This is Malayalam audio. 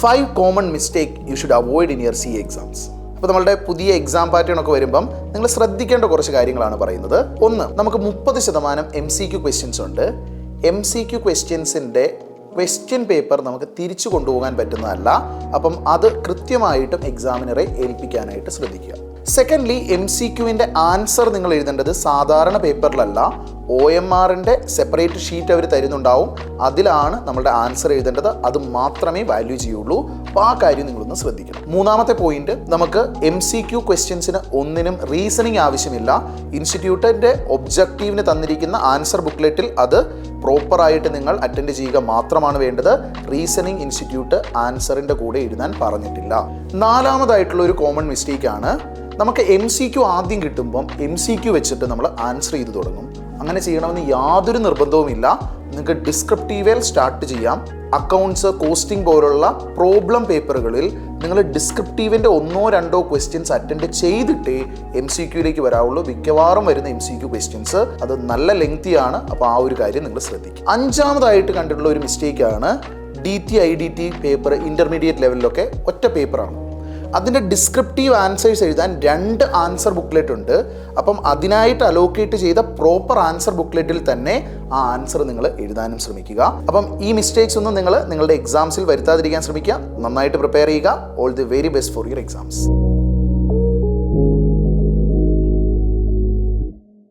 5 common mistake you should avoid in your C exams. അപ്പോൾ നമ്മളുടെ പുതിയ എക്സാം പാറ്റേൺ ഒക്കെ വരുമ്പം നിങ്ങൾ ശ്രദ്ധിക്കേണ്ട കുറച്ച് കാര്യങ്ങളാണ് പറയുന്നത്. ഒന്ന്, നമുക്ക് 30% MCQ ക്വസ്റ്റ്യൻസ് ഉണ്ട്. MCQ ക്വസ്റ്റ്യൻസിൻ്റെ ക്വസ്റ്റ്യൻ പേപ്പർ നമുക്ക് തിരിച്ചു കൊണ്ടുപോകാൻ പറ്റുന്നതല്ല. അപ്പം അത് കൃത്യമായിട്ടും എക്സാമിനറെ ഏൽപ്പിക്കാനായിട്ട് ശ്രദ്ധിക്കുക. സെക്കൻഡ്ലി, MCQവിൻ്റെ ആൻസർ നിങ്ങൾ എഴുതേണ്ടത് സാധാരണ പേപ്പറിലല്ല, OMRൻ്റെ സെപ്പറേറ്റ് ഷീറ്റ് അവർ തരുന്നുണ്ടാവും. അതിലാണ് നമ്മളുടെ ആൻസർ എഴുതേണ്ടത്. അത് മാത്രമേ വാല്യൂ ചെയ്യുള്ളൂ. അപ്പോൾ ആ കാര്യം നിങ്ങളൊന്ന് ശ്രദ്ധിക്കണം. മൂന്നാമത്തെ പോയിന്റ്, നമുക്ക് MCQ ക്വസ്റ്റ്യൻസിന് ഒന്നിനും റീസണിങ് ആവശ്യമില്ല. ഇൻസ്റ്റിറ്റ്യൂട്ടിൻ്റെ ഒബ്ജക്റ്റീവിന് തന്നിരിക്കുന്ന ആൻസർ ബുക്ക്ലെറ്റിൽ അത് പ്രോപ്പറായിട്ട് നിങ്ങൾ അറ്റൻഡ് ചെയ്യുക മാത്രമാണ് വേണ്ടത്. റീസണിങ് ഇൻസ്റ്റിറ്റ്യൂട്ട് ആൻസറിൻ്റെ കൂടെ എഴുതാൻ പറഞ്ഞിട്ടില്ല. നാലാമതായിട്ടുള്ള ഒരു കോമൺ മിസ്റ്റേക്കാണ്, നമുക്ക് MCQ ആദ്യം കിട്ടുമ്പം MCQ വെച്ചിട്ട് നമ്മൾ ആൻസർ ചെയ്ത് തുടങ്ങും. അങ്ങനെ ചെയ്യണമെന്ന് യാതൊരു നിർബന്ധവുമില്ല. നിങ്ങൾക്ക് ഡിസ്ക്രിപ്റ്റീവേൽ സ്റ്റാർട്ട് ചെയ്യാം. അക്കൗണ്ട്സ്, കോസ്റ്റിംഗ് പോലുള്ള പ്രോബ്ലം പേപ്പറുകളിൽ നിങ്ങൾ ഡിസ്ക്രിപ്റ്റീവിൻ്റെ 1-2 ക്വസ്റ്റ്യൻസ് അറ്റൻഡ് ചെയ്തിട്ടേ MCQയിലേക്ക് വരാവുള്ളൂ. മിക്കവാറും വരുന്ന MCQ ക്വസ്റ്റ്യൻസ് അത് നല്ല ലെങ്തിയാണ്. അപ്പോൾ ആ ഒരു കാര്യം നിങ്ങൾ ശ്രദ്ധിക്കും. അഞ്ചാമതായിട്ട് കണ്ടിട്ടുള്ള ഒരു മിസ്റ്റേക്കാണ്, DT IDT പേപ്പർ ഇൻ്റർമീഡിയറ്റ് ലെവലിലൊക്കെ ഒറ്റ പേപ്പറാണ്. അതിൻ്റെ ഡിസ്ക്രിപ്റ്റീവ് ആൻസേഴ്സ് എഴുതാൻ 2 ആൻസർ ബുക്ക്ലെറ്റ് ഉണ്ട്. അപ്പം അതിനായിട്ട് അലോക്കേറ്റ് ചെയ്ത പ്രോപ്പർ ആൻസർ ബുക്ക്ലെറ്റിൽ തന്നെ ആ ആൻസർ നിങ്ങൾ എഴുതാനും ശ്രമിക്കുക. അപ്പം ഈ മിസ്റ്റേക്സ് ഒന്നും നിങ്ങൾ നിങ്ങളുടെ എക്സാംസിൽ വരുത്താതിരിക്കാൻ ശ്രമിക്കുക. നന്നായിട്ട് പ്രിപ്പയർ ചെയ്യുക. All the very best for your exams.